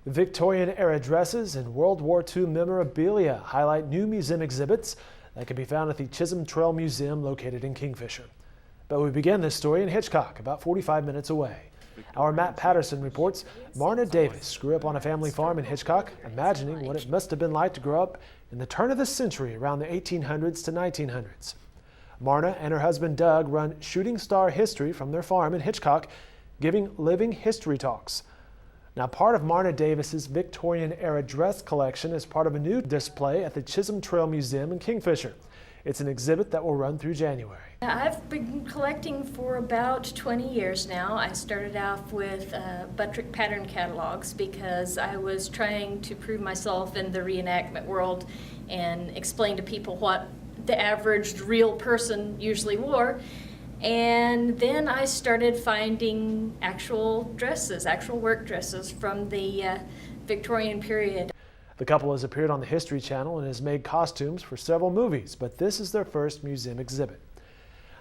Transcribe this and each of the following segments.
Victorian-era dresses and World War II memorabilia highlight new museum exhibits that can be found at the Chisholm Trail Museum located in Kingfisher. But we begin this story in Hitchcock, about 45 minutes away. Our Matt Patterson reports Marna Davis grew up on a family farm in Hitchcock, imagining what it must have been like to grow up in the turn of the century around the 1800s to 1900s. Marna and her husband Doug run Shooting Star History from their farm in Hitchcock, giving living history talks. Now, part of Marna Davis's Victorian-era dress collection is part of a new display at the Chisholm Trail Museum in Kingfisher. It's an exhibit that will run through January. I've been collecting for about 20 years now. I started off with Buttrick pattern catalogs because I was trying to prove myself in the reenactment world and explain to people what the average real person usually wore. And then I started finding actual dresses, actual work dresses from the Victorian period. The couple has appeared on the History Channel and has made costumes for several movies, but this is their first museum exhibit.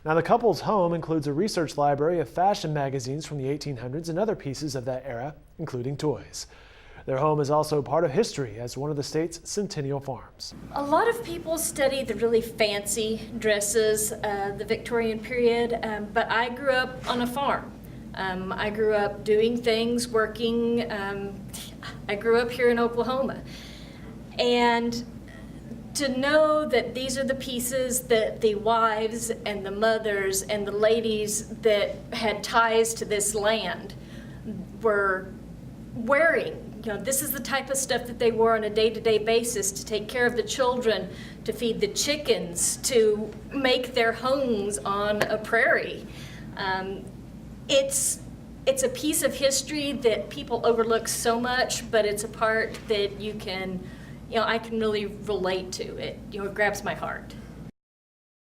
Now, the couple's home includes a research library of fashion magazines from the 1800s and other pieces of that era, including toys. Their home is also part of history as one of the state's centennial farms. A lot of people study the really fancy dresses, the Victorian period, but I grew up on a farm. I grew up doing things, working. I grew up here in Oklahoma. And to know that these are the pieces that the wives and the mothers and the ladies that had ties to this land were wearing. You know, this is the type of stuff that they wore on a day-to-day basis to take care of the children, to feed the chickens, to make their homes on a prairie. It's a piece of history that people overlook so much, but it's a part that I can really relate to. It grabs my heart.